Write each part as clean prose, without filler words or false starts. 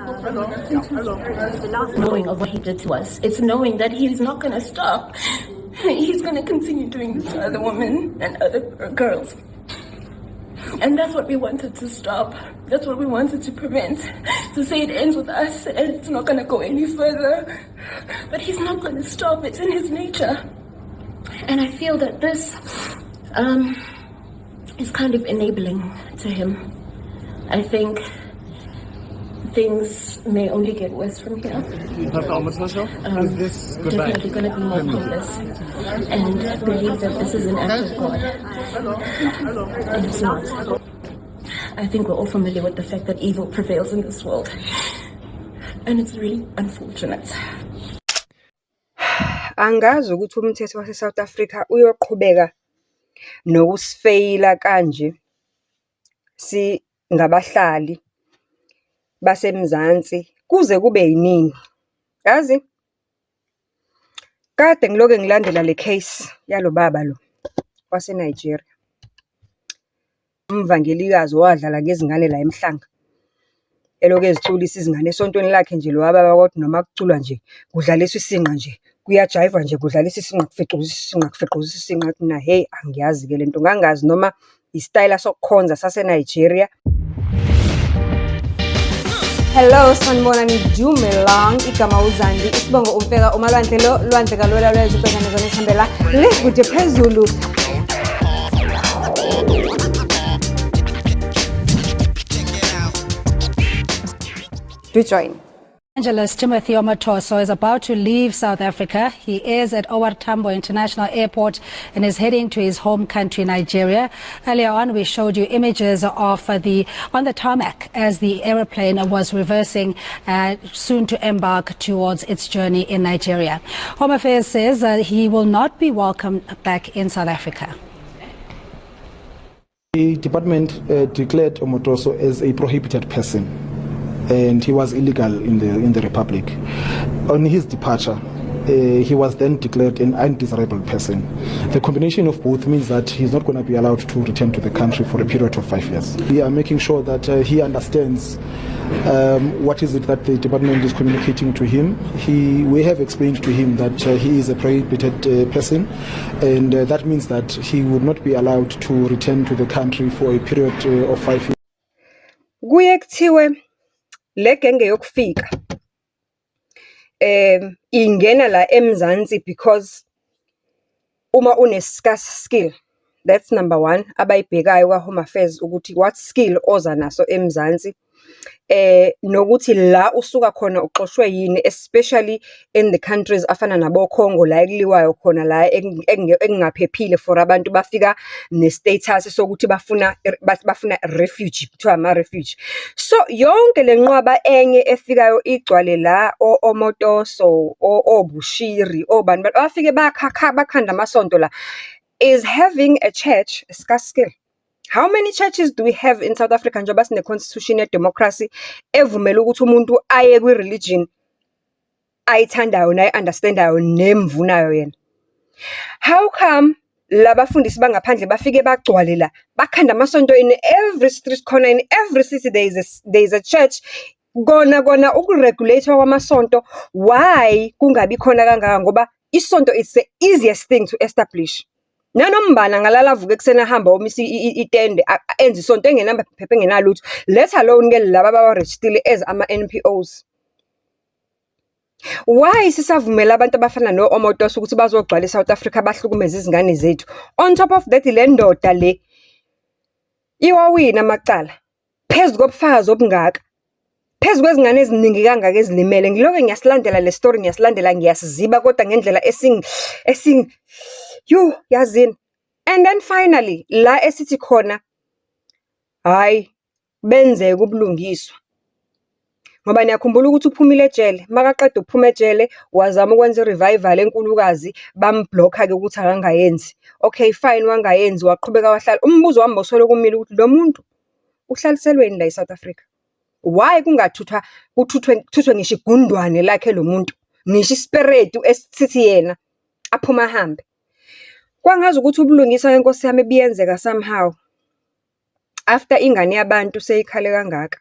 The last knowing of what he did to us. It's knowing that he's not going to stop. He's going to continue doing this to other women and other girls. And that's what we wanted to stop. That's what we wanted to prevent. To say it ends with us and it's not going to go any further. But he's not going to stop. It's in his nature. And I feel that this is kind of enabling to him. I think things may only get worse from here. Definitely going to be more pointless. And believe that this is an act of God. And it's not. I think we're all familiar with the fact that evil prevails in this world. And it's really unfortunate. Angazi ukuthi umthetho wase South Africa uyoqhubeka nokusifeyila kanje si ngabahlali basemzansi kuze kube yinini. Yazi kade ngiloke ngilandela le case yalo baba lo wase Nigeria. Umvangelikazi owadlala ngezingane la emhlanga. Eloke ezithulisa izingane esontweni lakhe nje lo baba kodwa noma kuculwa nje kudlaliswa isinqa nje kuyajiva nje kudlalisa isinqa kufequzisa isinqa kuna hey angiyazi ke lento ngangazi noma istyle sokukhonza sase Nigeria. Hello sanibonani Dumelang igama uZandi isibongo umfeka umalwandle lo lwandle kalola lwezibhekane zona sihambela lekude phezulu. Do join. Angeles Timothy Omotoso is about to leave South Africa. He is at OR Tambo International Airport and is heading to his home country, Nigeria. Earlier on, we showed you images of on the tarmac as the aeroplane was reversing, soon to embark towards its journey in Nigeria. Home Affairs says he will not be welcomed back in South Africa. The department declared Omotoso as a prohibited person, and he was illegal in the Republic. On his departure, he was then declared an undesirable person. The combination of both means that he's not going to be allowed to return to the country for a period of 5 years. We are making sure that he understands what is it that the department is communicating to him. We have explained to him that he is a prohibited person, and that means that he would not be allowed to return to the country for a period of 5 years. Kuye kuthiwe le genge yokufika ingena la emzansi because uma une scarce skill, that's number one abayibhekayo kwa Home Affairs ukuthi what skill oza naso emzansi, nokuthi la usuka khona uxoshwe yini, especially in the countries afana nabo Congo la ekuliwayo khona la ekungaphephile for abantu bafika ne status sokuthi bafuna refugee, kuthiwa ama refugee. So yonke lenqwaba enye efikayo igcwale la Omotoso obushiri obani bafike bakhanda amasonto la is having a church a scarce skill. How many churches do we have in South Africa njengoba sine constitution ye democracy evumela ukuthi umuntu aye kwi religion ayithandayo naye understandayo nemvunayo yena? How come labafundisi bangaphandle bafike bagcwale la bakhanda amasonto in every street corner, in every city there is a church? Kona ukuregulate kwamasonto, why kungabi khona kangaka? Ngoba isonto is the easiest thing to establish. Nanombana ngalala avuke kusena hamba omisi itende enza isonto engenamba phephe engenalutho, let alone ke laba abaregistered as ama NPOs. Why sisavumela abantu abafana no Omotoso ukuthi bazogcwala eSouth Africa bahlukumeza izingane zethu? On top of that le ndoda le iwawina amacala phezulu kobufakazi obungaka, phezulu kwezingane eziningi kangaka ezilimele. Ngiloke ngiyasilandela le story, ngiyasilandela ngiyasiziba kodwa ngendlela esing yazini. And then finally la esithi khona hayi benzeke ubulungiswa, ngoba niyakhumbula ukuthi uphumile ejele, makaqeda ukuphuma ejele wazama ukwenza revival enkulukazi bambhlokha ke ukuthi akangayenzi. Okay fine, wangayenzi waqhubeka wahlala. Umbuzo wami bosolo kumile ukuthi lo muntu uhlaliselwe yini la eSouth Africa? Why kuthuthwe ngisho igundwane lakhe lo muntu, ngisho ispirit esithi yena aphuma hambe? Kwangazi ukuthi ubulungisa yenkosi yami biyenzeka somehow after ingane yabantu seyikhale kangaka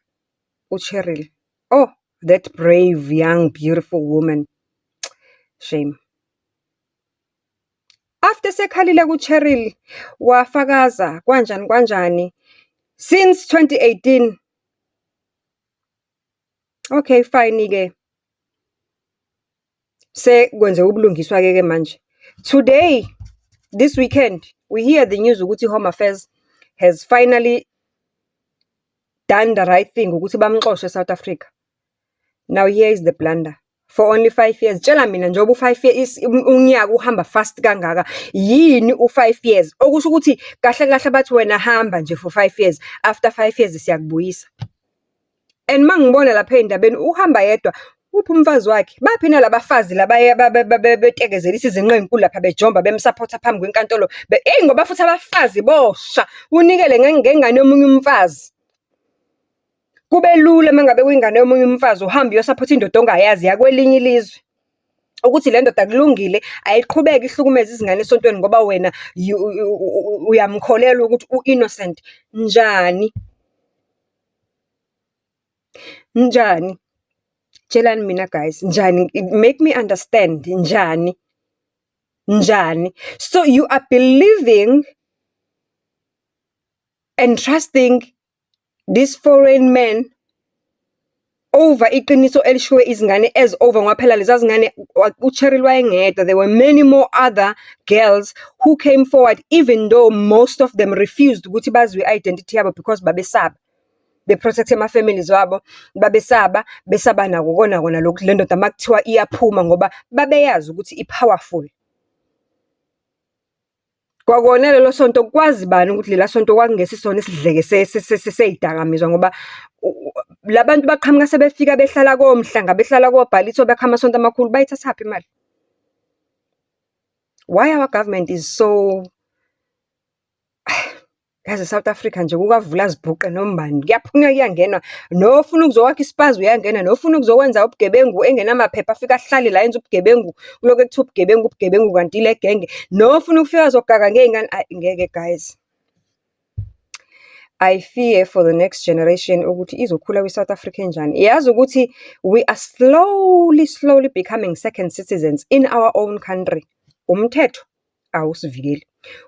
uCheryl. Oh, that brave, young, beautiful woman. Shame. After sekhalile ku-Cheryl, wafakaza kanjani. Since 2018. Okay, fine-ke. Sekwenze ubulungiswa-ke manje. Today, this weekend, we hear the news ukuthi Home Affairs has finally done the right thing ukuthi bamxoshe South Africa. Now here is the blunder. For only 5 years. Tshela mina njengoba u5 years unyaka uhamba fast kangaka. Yini u5 years? Okusho ukuthi kahle kahle bathi wena hamba nje for 5 years. After 5 years siyakubuyisa. And mangibona lapha endabeni uhamba yedwa. Uphi umfazi wakhe? Baphina labafazi betekezela isizinqe ezinkulu lapha bejomba bemsupporta phambi kwenkantolo. Ngoba futhi abafazi bosha. Unikele ngengane yomunye umfazi. Kube lula mangabe kuyingane yomunye umfazi uhamba uyosupport indoda ongayazi yakwelinye ilizwe. Ukuthi le ndoda kulungile ayiqhubeke ihlukumeza izingane esontweni ngoba wena uyamkholela ukuthi u-innocent. Njani? Tshelani mina guys, njani? Make me understand, njani? So you are believing and trusting this foreign man over iqiniso elishiwe izingane as over ngoba phela lezi zingane uCheryl wayengedwa. There were many more other girls who came forward even though most of them refused ukuthi bazi identity yabo because babesaba. They protect ama families wabo, babesaba nako kona lokhu le ndoda makuthiwa iyaphuma ngoba babeyazi ukuthi ipowerful. Kwakona lelo sonto kwazi bani ukuthi lela sonto kwakungesisona isidleke seyidakamizwa ngoba labantu baqhamuka sebefika behlala komhlanga behlala koBhalitho bekha amasonto amakhulu bayithathaphi imali. Why our government is so yazi South Africa nje kukavula zibhuqe nombani kuyaphunywa kuyangenwa nofuna ukuzowakha isipazi uyangena nofuna ukuzokwenza ubugebengu engenamaphepha afika ahlale la yenza ubugebengu kuloku ekuthiwa ubugebengu kanti ile genge nofuna ukufika zogaga ngeyingane ngeke guys. I fear for the next generation ukuthi izokhula kwi-South Africa enjani. Yazi ukuthi we are slowly becoming second citizens in our own country. Umthetho awusivikeli.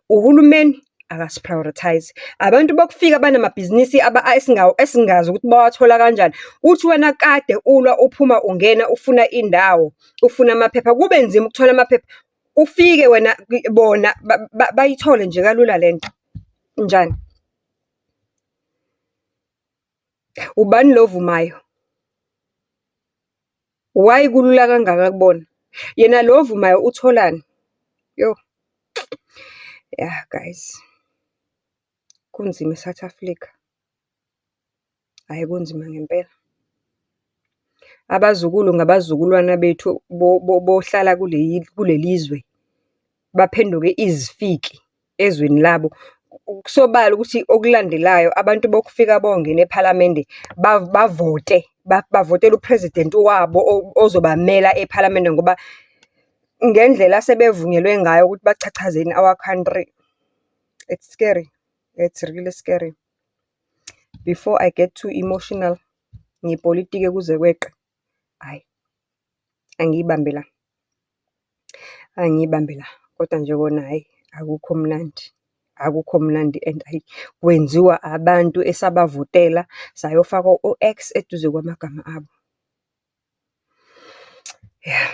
Uhulumeni akasiprioritize. Abantu bokufika banamabhizinisi esingazi ukuthi bawathola kanjani. Uthi wena kade ulwa uphuma ungena ufuna indawo, ufuna amaphepha kube nzima ukuthola amaphepha. Ufike wena bona bayithole nje kalula lento. Njani? Ubani lo vumayo? Why kulula kangaka kubona? Yena lo vumayo utholani? Yo. Yeah guys. Kunzima eSouth Africa. Hayi kunzima ngempela. Abazukulu ngabazukulwana bethu bohlala kulelizwe. Baphenduke izifiki ezweni labo. Kusobala ukuthi okulandelayo abantu bokufika bongena eParliament bavotela upresident wabo ozobamela eParliament ngoba ngendlela sebevunyelwe ngayo ukuthi bachachazeni our country. It's scary. It's really scary. Before I get too emotional ngepolitiki kuze kweqe. Hayi. Angiyibambela kodwa nje kona hayi akukho mnandi and kwenziwa abantu esabavotela sayofaka uX eduze kwamagama abo. Yeah.